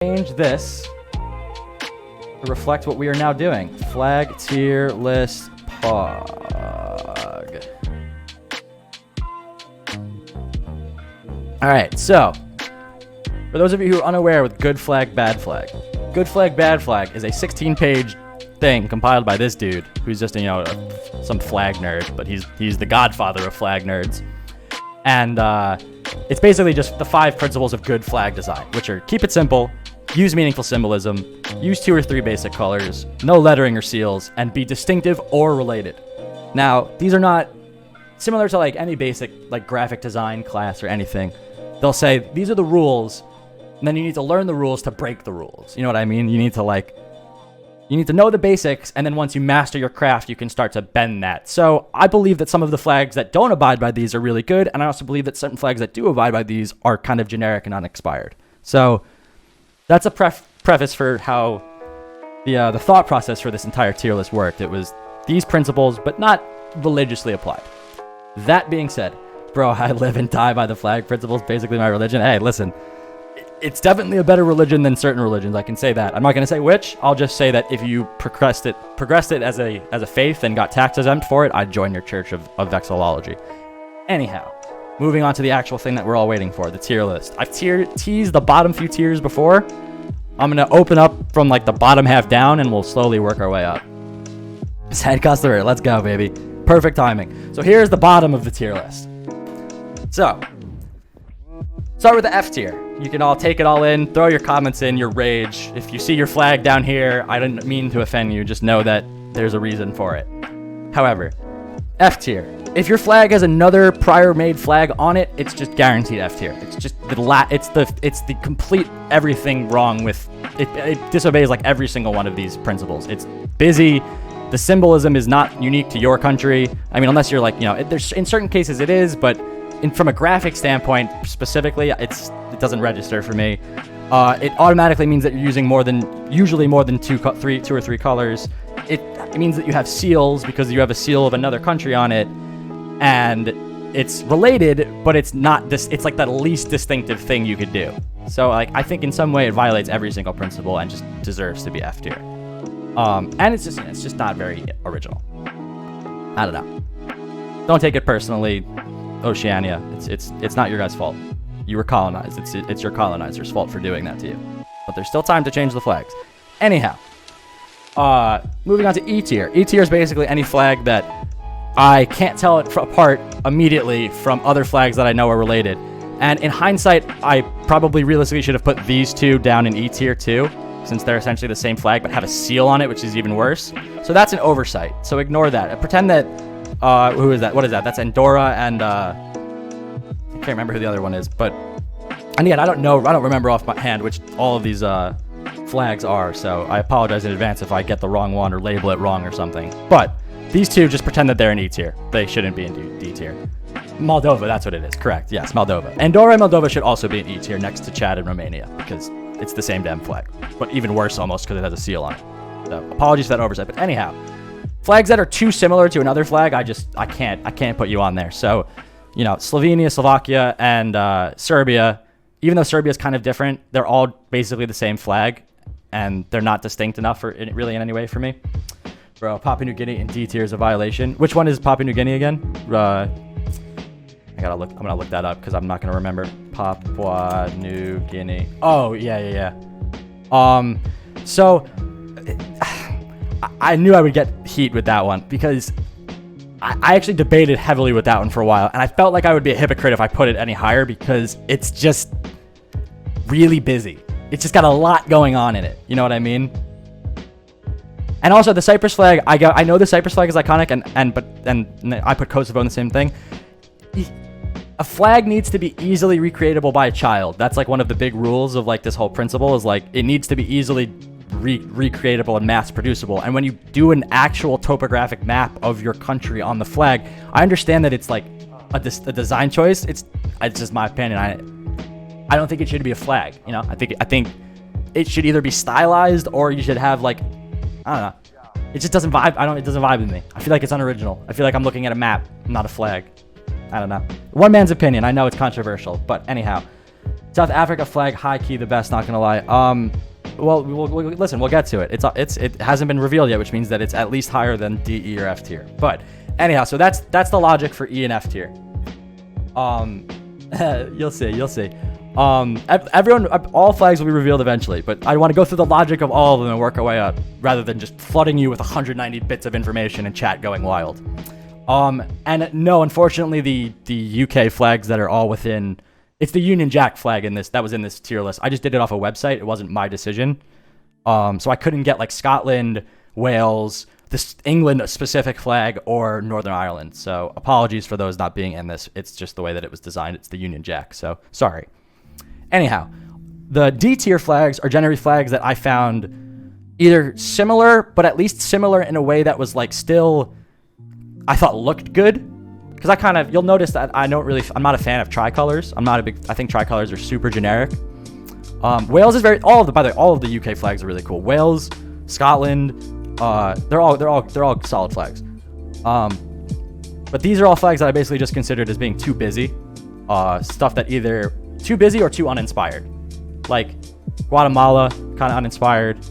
change this to reflect what we are now doing. Flag tier list pog. All right, so for those of you who are unaware with good flag, bad flag, good flag, bad flag is a 16-page thing compiled by this dude who's just some flag nerd, but he's the godfather of flag nerds. And it's basically just the 5 principles of good flag design, which are keep it simple, use meaningful symbolism, use 2 or 3 basic colors, no lettering or seals, and be distinctive or related. Now, these are not similar to like any basic like graphic design class or anything. They'll say these are the rules, and then you need to learn the rules to break the rules. You know what I mean? You need to know the basics, and then once you master your craft, you can start to bend that. So I believe that some of the flags that don't abide by these are really good, and I also believe that certain flags that do abide by these are kind of generic and unexpired. So that's a preface for how the thought process for this entire tier list worked. It was these principles, but not religiously applied. That being said, bro, I live and die by the flag principles, basically my religion. Hey, listen, it's definitely a better religion than certain religions. I can say that. I'm not going to say which. I'll just say that if you progressed it as a faith and got tax exempt for it, I'd join your church of vexillology. Anyhow, moving on to the actual thing that we're all waiting for, the tier list. I've teased the bottom few tiers before. I'm going to open up from like the bottom half down, and we'll slowly work our way up. Sad customer, let's go, baby. Perfect timing. So here's the bottom of the tier list. So, start with the F tier. You can all take it all in, throw your comments in, your rage. If you see your flag down here, I didn't mean to offend you. Just know that there's a reason for it. However, F tier. If your flag has another prior made flag on it, it's just guaranteed F tier. It's just it's the complete everything wrong with it. It disobeys like every single one of these principles. It's busy. The symbolism is not unique to your country. I mean, unless you're like, there's in certain cases it is, but from a graphic standpoint specifically, it doesn't register for me. It automatically means that you're using usually more than 2 or 3 colors. It means that you have seals because you have a seal of another country on it, and it's related, but it's not this. It's like the least distinctive thing you could do. So like, I think in some way it violates every single principle and just deserves to be F tier. And it's just not very original. I don't know. Don't take it personally, Oceania. It's not your guys' fault. You were colonized. It's your colonizers' fault for doing that to you. But there's still time to change the flags. Anyhow, moving on to E tier. E tier is basically any flag that I can't tell it apart immediately from other flags that I know are related. And in hindsight, I probably realistically should have put these 2 down in E tier too, since they're essentially the same flag but have a seal on it, which is even worse. So that's an oversight. So ignore that. Pretend that who is that? What is that? That's Andorra and I can't remember who the other one is, but and again, I don't remember off my hand which all of these flags are, so I apologize in advance if I get the wrong one or label it wrong or something. But these 2, just pretend that they're in E tier. They shouldn't be in D tier. Moldova, that's what it is. Correct. Yes, Moldova. Andorra and Moldova should also be in E tier next to Chad and Romania because it's the same damn flag, but even worse almost because it has a seal on it. So apologies for that oversight. But anyhow, flags that are too similar to another flag, I can't put you on there. So, Slovenia, Slovakia, and Serbia, even though Serbia is kind of different, they're all basically the same flag, and they're not distinct enough really in any way for me. Bro, Papua New Guinea in D tier is a violation. Which one is Papua New Guinea again? I'm gonna look that up because I'm not gonna remember. Papua New Guinea. Oh yeah. So I knew I would get heat with that one because I actually debated heavily with that one for a while, and I felt like I would be a hypocrite if I put it any higher because it's just really busy. It's just got a lot going on in it. You know what I mean? And also the Cyprus flag. I know the Cyprus flag is iconic, and I put Kosovo in the same thing. A flag needs to be easily recreatable by a child. That's like one of the big rules of like this whole principle is like it needs to be easily recreatable and mass producible. And when you do an actual topographic map of your country on the flag, I understand that it's like a design choice. It's just my opinion. I don't think it should be a flag. I think it should either be stylized or you should have like, I don't know. It just doesn't vibe. It doesn't vibe with me. I feel like it's unoriginal. I feel like I'm looking at a map, not a flag. I don't know. One man's opinion. I know it's controversial, but anyhow. South Africa flag, high key the best. Not gonna lie. Well, listen, we'll get to it. It hasn't been revealed yet, which means that it's at least higher than D, E, or F tier. But anyhow, so that's the logic for E and F tier. You'll see. Everyone, all flags will be revealed eventually, but I want to go through the logic of all of them and work our way up, rather than just flooding you with 190 bits of information and chat going wild. And no, unfortunately, the UK flags that are all within, it's the Union Jack flag that was in this tier list. I just did it off a website. It wasn't my decision. So I couldn't get like Scotland, Wales, this England specific flag, or Northern Ireland. So apologies for those not being in this. It's just the way that it was designed. It's the Union Jack. So sorry. Anyhow, the D tier flags are generally flags that I found either similar, but at least similar in a way that was like still, I thought looked good. Because you'll notice that I'm not a fan of tricolors. I think tricolors are super generic. Wales is by the way, all of the UK flags are really cool. Wales, Scotland, they're all solid flags. But these are all flags that I basically just considered as being too busy. Stuff that either too busy or too uninspired. Like Guatemala, kind of uninspired.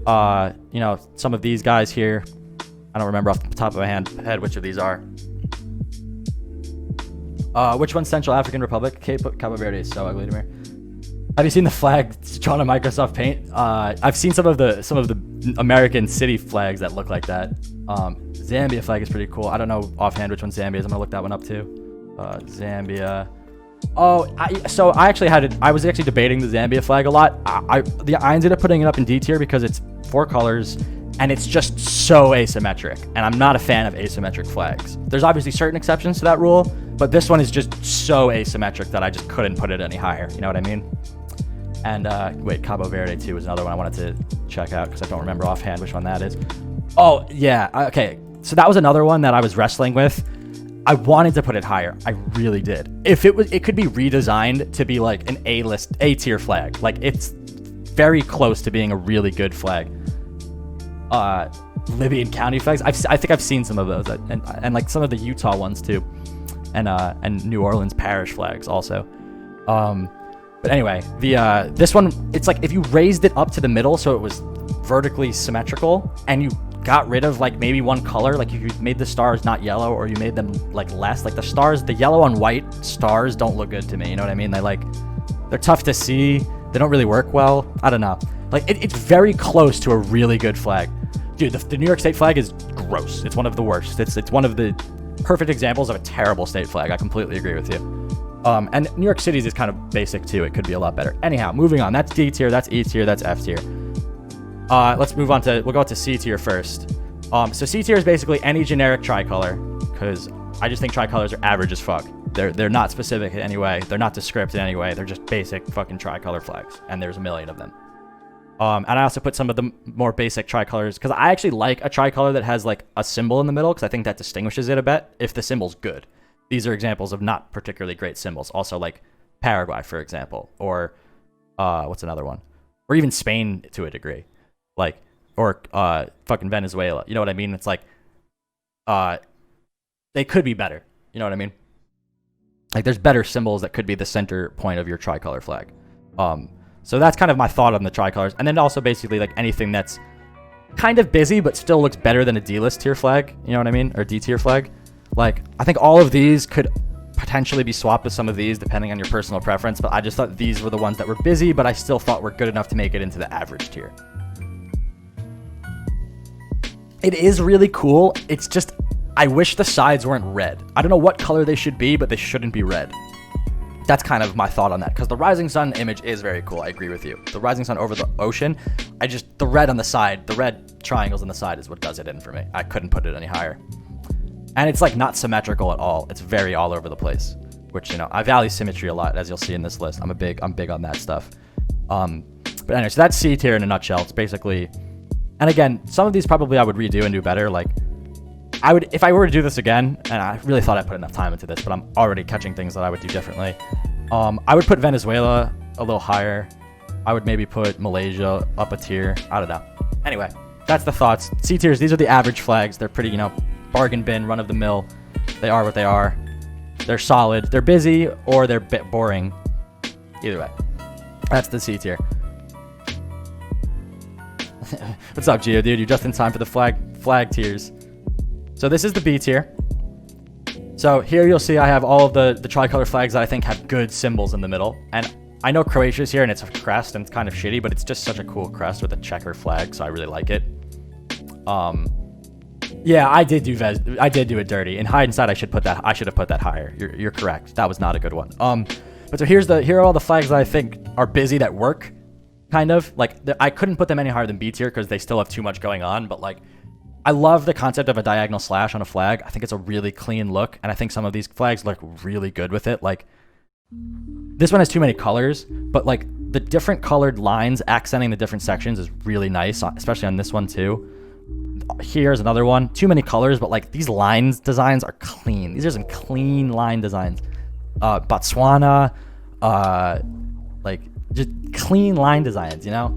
Some of these guys here. I don't remember off the top of my head which of these are. Which one's Central African Republic? Cabo Verde is so ugly to me. Have you seen the flag drawn on Microsoft Paint? I've seen some of the American city flags that look like that. Zambia flag is pretty cool. I don't know offhand which one Zambia is. I'm gonna look that one up too. Zambia. I was actually debating the Zambia flag a lot. I ended up putting it up in D tier because it's 4 colors and it's just so asymmetric. And I'm not a fan of asymmetric flags. There's obviously certain exceptions to that rule, but this one is just so asymmetric that I just couldn't put it any higher. You know what I mean? And Cabo Verde too was another one I wanted to check out because I don't remember offhand which one that is. Oh yeah, okay. So that was another one that I was wrestling with. I wanted to put it higher. I really did. If it could be redesigned to be like an A tier flag. Like it's very close to being a really good flag. Libyan county flags. I think I've seen some of those, and like some of the Utah ones too, and New Orleans parish flags also. But anyway, this one, it's like if you raised it up to the middle so it was vertically symmetrical, and you got rid of like maybe one color, like if you made the stars not yellow, or you made them like less, like the stars, the yellow on white stars don't look good to me. You know what I mean? They're tough to see. They don't really work well. I don't know. Like it's very close to a really good flag. Dude, the New York State flag is gross. It's one of the worst. It's one of the perfect examples of a terrible state flag. I completely agree with you. And New York City's is kind of basic too. It could be a lot better. Anyhow, moving on. That's D tier, that's E tier, that's F tier. Let's move on we'll go to C tier first. So C tier is basically any generic tricolor, because I just think tricolors are average as fuck. They're not specific in any way. They're not descriptive in any way. They're just basic fucking tricolor flags, and there's a million of them. And I also put some of the more basic tricolors because I actually like a tricolor that has like a symbol in the middle because I think that distinguishes it a bit if the symbol's good. These are examples of not particularly great symbols. Also like Paraguay, for example, or what's another one? Or even Spain to a degree. Like, or fucking Venezuela. You know what I mean? It's like they could be better. You know what I mean? Like there's better symbols that could be the center point of your tricolor flag. So that's kind of my thought on the tricolors. And then also basically like anything that's kind of busy but still looks better than a D-list tier flag. You know what I mean? Or D-tier flag. Like, I think all of these could potentially be swapped with some of these depending on your personal preference. But I just thought these were the ones that were busy, but I still thought were good enough to make it into the average tier. It is really cool. It's just, I wish the sides weren't red. I don't know what color they should be, but they shouldn't be red. That's kind of my thought on that, because the rising sun image is very cool. I agree with you. The rising sun over the ocean, the red on the side, the red triangles on the side is what does it in for me. I couldn't put it any higher. And it's like not symmetrical at all. It's very all over the place, which, you know, I value symmetry a lot, as you'll see in this list. I'm big on that stuff. But anyway, so that's C tier in a nutshell. It's basically, and again, some of these probably I would redo and do better. Like, I would, if I were to do this again, and I really thought I put enough time into this, but I'm already catching things that I would do differently. I would put Venezuela a little higher. I would maybe put Malaysia up a tier. I don't know. Anyway, that's the thoughts. C tiers, these are the average flags. They're pretty, you know, bargain bin, run of the mill. They are what they are. They're solid. They're busy or they're a bit boring. Either way, that's the C tier. What's up, Geo, dude? You're just in time for the flag tiers. So this is the B tier. So here you'll see I have all of the tricolor flags that I think have good symbols in the middle. And I know Croatia's here and it's a crest and it's kind of shitty, but it's just such a cool crest with a checker flag, so I really like it. Yeah, I did do it dirty. In hindsight, I should have put that higher. You're correct. That was not a good one. But so here are all the flags that I think are busy that work. Kind of like I couldn't put them any higher than B tier because they still have too much going on. But like, I love the concept of a diagonal slash on a flag. I think it's a really clean look, and I think some of these flags look really good with it. Like this one has too many colors, but like the different colored lines accenting the different sections is really nice, especially on this one too. Here's another one. Too many colors, but like these lines designs are clean. These are some clean line designs. Botswana, like just clean line designs, you know?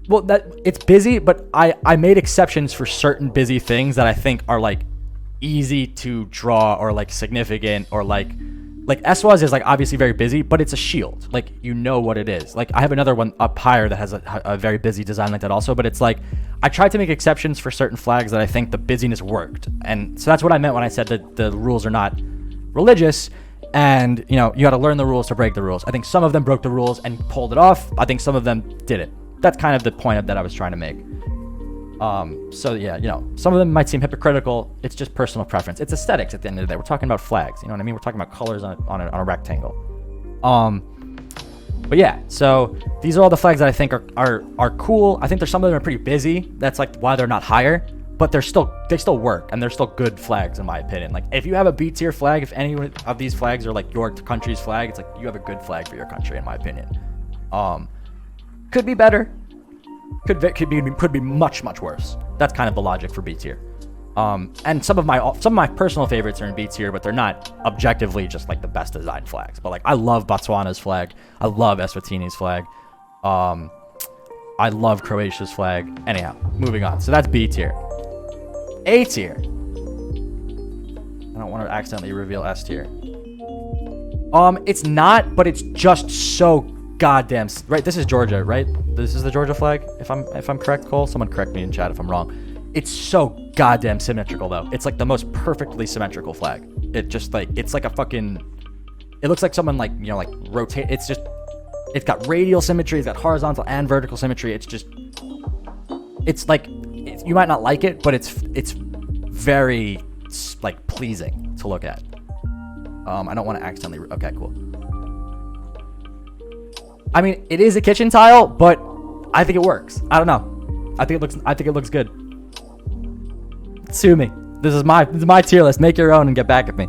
Well, that it's busy, but I made exceptions for certain busy things that I think are like easy to draw or like significant or like Eswaz is like obviously very busy, but it's a shield. Like, you know what it is. Like I have another one up higher that has a very busy design like that also, but it's like I tried to make exceptions for certain flags that I think the busyness worked. And so that's what I meant when I said that the rules are not religious. And, you know, you got to learn the rules to break the rules. I think some of them broke the rules and pulled it off. I think some of them didn't. That's kind of the point that I was trying to make. So yeah, you know, some of them might seem hypocritical. It's just personal preference. It's aesthetics at the end of the day. We're talking about flags. You know what I mean? We're talking about colors on a rectangle. But yeah, so these are all the flags that I think are cool. I think there's some of them are pretty busy. That's like why they're not higher. But they still work, and they're still good flags in my opinion. Like if you have a B tier flag, if any of these flags are like your country's flag, it's like you have a good flag for your country in my opinion. Could be better. Could be much worse. That's kind of the logic for B tier. And some of my personal favorites are in B tier, but they're not objectively just like the best design flags. But like I love Botswana's flag. I love Eswatini's flag. I love Croatia's flag. Anyhow, moving on. So that's B tier. A tier. I don't want to accidentally reveal S tier. It's not, but it's just so goddamn right. This is Georgia, right? This is the Georgia flag. If I'm correct, Cole. Someone correct me in chat if I'm wrong. It's so goddamn symmetrical though. It's like the most perfectly symmetrical flag. It just like it's like a fucking. It looks like someone like like rotate. It's got radial symmetry. It's got horizontal and vertical symmetry. It's like. You might not like it, but it's very like pleasing to look at. I don't want to accidentally. Okay, cool. I mean, it is a kitchen tile, but I think it works. I don't know. I think it looks good. Sue me. This is my tier list. Make your own and get back at me.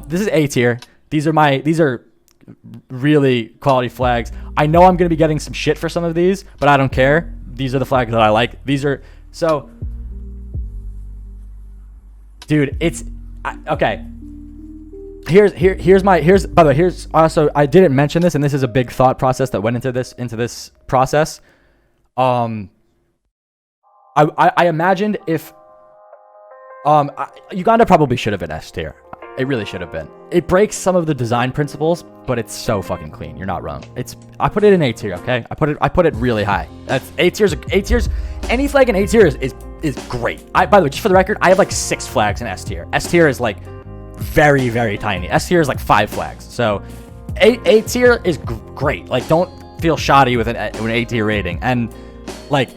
This is A tier. These are really quality flags. I know I'm gonna be getting some shit for some of these, but I don't care. These are the flags that I like. These are. So, dude, it's okay. Here's by the way, here's also I didn't mention this, and this is a big thought process that went into this process. I imagined if Uganda probably should have been S tier. It really should have been. It breaks some of the design principles, but it's so fucking clean. You're not wrong. I put it in A tier, okay? I put it really high. That's A tiers. Any flag in A tier is great. By the way, just for the record, I have like 6 flags in S tier. S tier is like very, very tiny. S tier is like 5 flags. So A tier is great. Like don't feel shoddy with an A tier rating. And like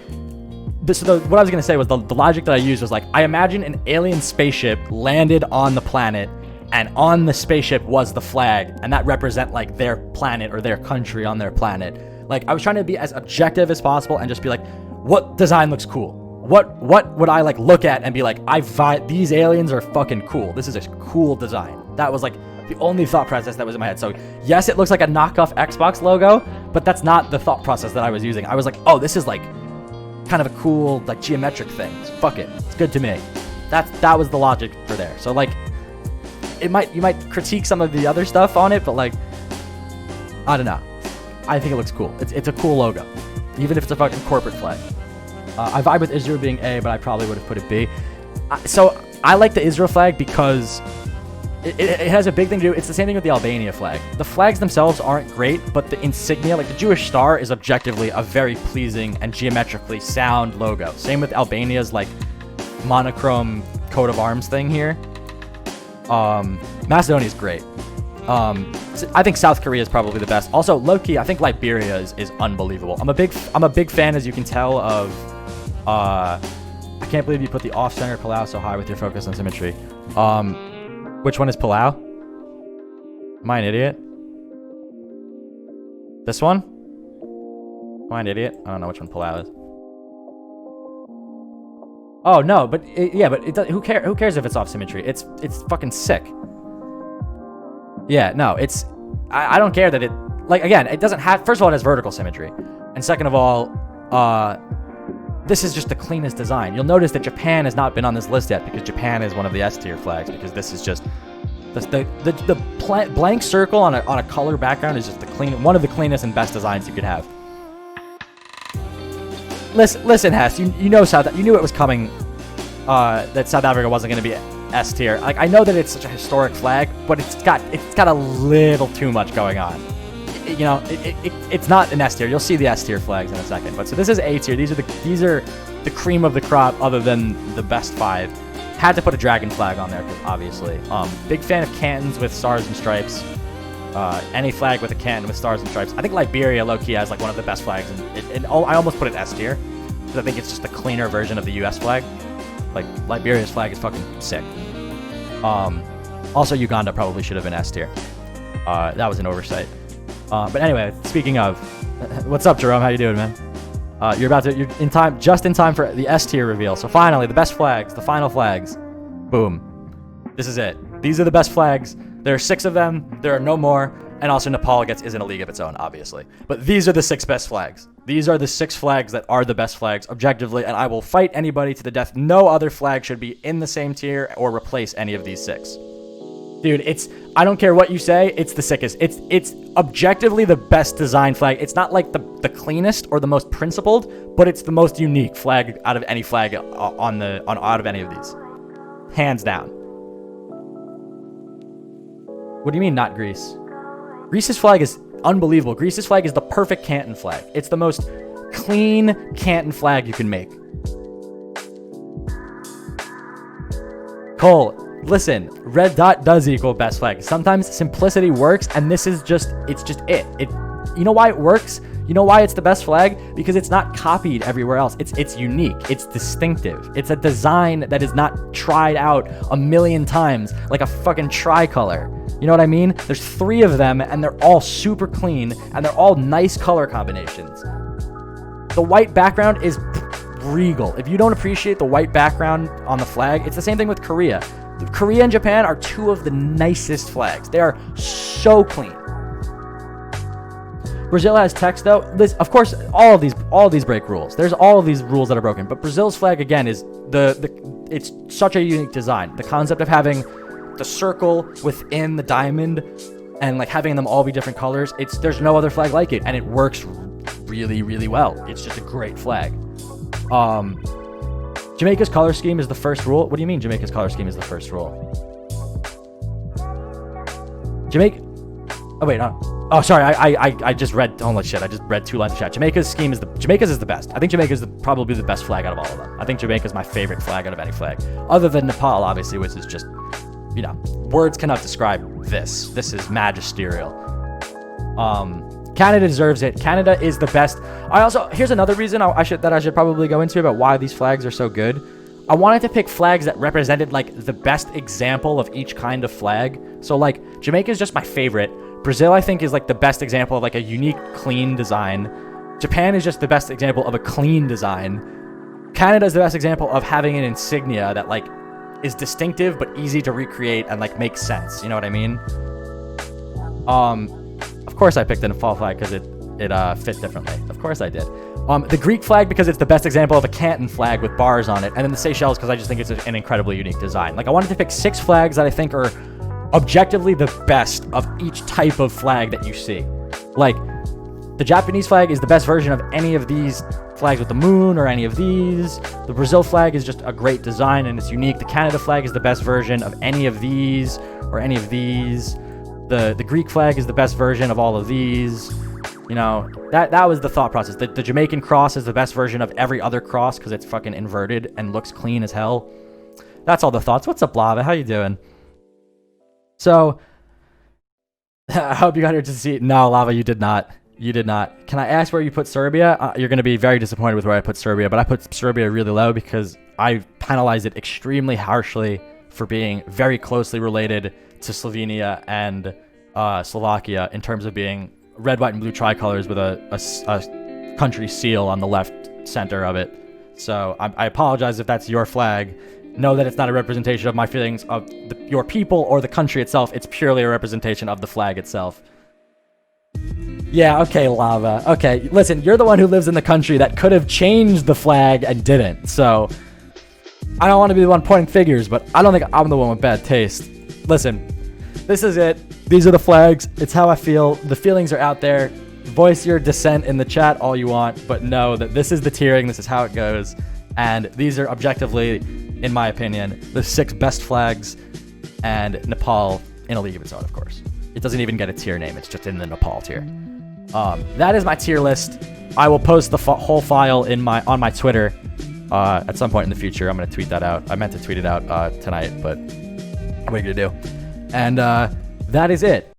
what I was gonna say was the logic that I used was like I imagine an alien spaceship landed on the planet, and on the spaceship was the flag, and that represent like their planet or their country on their planet. Like I was trying to be as objective as possible and just be like, what design looks cool? What would I like look at and be like, these aliens are fucking cool. This is a cool design. That was like the only thought process that was in my head. So yes, it looks like a knockoff Xbox logo, but that's not the thought process that I was using. I was like, oh, this is like kind of a cool like geometric thing. Fuck it, it's good to me. That was the logic for there. So like, you might critique some of the other stuff on it, but like, I don't know. I think it looks cool. It's a cool logo, even if it's a fucking corporate flag. I vibe with Israel being A, but I probably would have put it B. So I like the Israel flag because it has a big thing to do. It's the same thing with the Albania flag. The flags themselves aren't great, but the insignia, like the Jewish star, is objectively a very pleasing and geometrically sound logo. Same with Albania's like monochrome coat of arms thing here. Macedonia is great. I think South Korea is probably the best. Also, low-key, I think Liberia is unbelievable. I'm a big fan, as you can tell, of I can't believe you put the off-center Palau so high with your focus on symmetry. Which one is Palau? Am I an idiot? This one? Am I an idiot? I don't know which one Palau is. Oh no, but who cares if it's off symmetry? It's fucking sick. Yeah, no, I don't care that it, like, again, it doesn't have, first of all, it has vertical symmetry, and second of all, this is just the cleanest design. You'll notice that Japan has not been on this list yet because Japan is one of the S tier flags, because this is just the blank circle on a color background is just one of the cleanest and best designs you could have. Listen, Hess, you knew it was coming, that South Africa wasn't going to be S tier. Like, I know that it's such a historic flag, but it's got a little too much going on. You know, it's not an S tier. You'll see the S tier flags in a second. But so this is A tier. These are the cream of the crop, other than the best 5. Had to put a dragon flag on there, obviously. Big fan of cantons with stars and stripes. Any flag with a canton with stars and stripes. I think Liberia low-key has like one of the best flags, and I almost put it S tier because I think it's just a cleaner version of the US flag. Like, Liberia's flag is fucking sick. Also, Uganda probably should have been S tier. That was an oversight. But anyway, speaking of, what's up, Jerome? How you doing, man? You're in time, just in time for the S tier reveal. So finally, the best flags, the final flags. Boom. This is it. These are the best flags. There are 6 of them. There are no more. And also, Nepal is in a league of its own, obviously. But these are the 6 best flags. These are the 6 flags that are the best flags, objectively, and I will fight anybody to the death. No other flag should be in the same tier or replace any of these 6. Dude, I don't care what you say, it's the sickest. It's objectively the best design flag. It's not like the cleanest or the most principled, but it's the most unique flag out of any flag out of any of these. Hands down. What do you mean, not Greece? Greece's flag is unbelievable. Greece's flag is the perfect canton flag. It's the most clean canton flag you can make. Cole, listen, red dot does equal best flag. Sometimes simplicity works, and this is just it. You know why it works? You know why it's the best flag? Because it's not copied everywhere else. It's unique. It's distinctive. It's a design that is not tried out a million times like a fucking tricolor. You know what I mean? There's 3 of them, and they're all super clean, and they're all nice color combinations. The white background is regal. If you don't appreciate the white background on the flag, it's the same thing with Korea. Korea and Japan are 2 of the nicest flags. They are so clean. Brazil has text though. Of course, all of these break rules. There's all of these rules that are broken. But Brazil's flag again is it's such a unique design. The concept of having the circle within the diamond and like having them all be different colors. There's no other flag like it, and it works really, really well. It's just a great flag. Jamaica's color scheme is the first rule. What do you mean Jamaica's color scheme is the first rule? Oh wait, no. Oh, sorry. I just read. Holy shit! I just read 2 lines of chat. Jamaica's is the best. I think Jamaica's probably the best flag out of all of them. I think Jamaica's my favorite flag out of any flag, other than Nepal, obviously, which is just, you know, words cannot describe this. This is magisterial. Canada deserves it. Canada is the best. Here's another reason I should probably go into about why these flags are so good. I wanted to pick flags that represented like the best example of each kind of flag. So like Jamaica is just my favorite. Brazil, I think, is like the best example of like a unique, clean design. Japan is just the best example of a clean design. Canada is the best example of having an insignia that like is distinctive but easy to recreate and like makes sense. You know what I mean? Of course I picked a Nepal flag because it fit differently. Of course I did. The Greek flag because it's the best example of a canton flag with bars on it, and then the Seychelles because I just think it's an incredibly unique design. Like I wanted to pick 6 flags that I think are objectively the best of each type of flag that you see. Like the Japanese flag is the best version of any of these flags with the moon or any of these. The Brazil flag is just a great design and it's unique. The Canada flag is the best version of any of these or any of these. The Greek flag is the best version of all of these. You know, that was the thought process. The Jamaican cross is the best version of every other cross because it's fucking inverted and looks clean as hell. That's all the thoughts. What's up, Lava? How you doing? So, I hope you got here to see it. No, Lava, you did not. You did not. Can I ask where you put Serbia? You're going to be very disappointed with where I put Serbia, but I put Serbia really low because I penalized it extremely harshly for being very closely related to Slovenia and Slovakia in terms of being red, white, and blue tricolors with a country seal on the left center of it. So I apologize if that's your flag. Know that it's not a representation of my feelings of your people or the country itself. It's purely a representation of the flag itself. Yeah, okay, Lava. Okay, listen, you're the one who lives in the country that could have changed the flag and didn't. So I don't want to be the one pointing fingers, but I don't think I'm the one with bad taste. Listen, this is it. These are the flags. It's how I feel. The feelings are out there. Voice your dissent in the chat all you want, but know that this is the tiering. This is how it goes. And these are objectively, in my opinion, the 6 best flags, and Nepal in a league of its own, of course. It doesn't even get a tier name. It's just in the Nepal tier. That is my tier list. I will post the whole file on my Twitter at some point in the future. I'm going to tweet that out. I meant to tweet it out tonight, but what are you going to do? And that is it.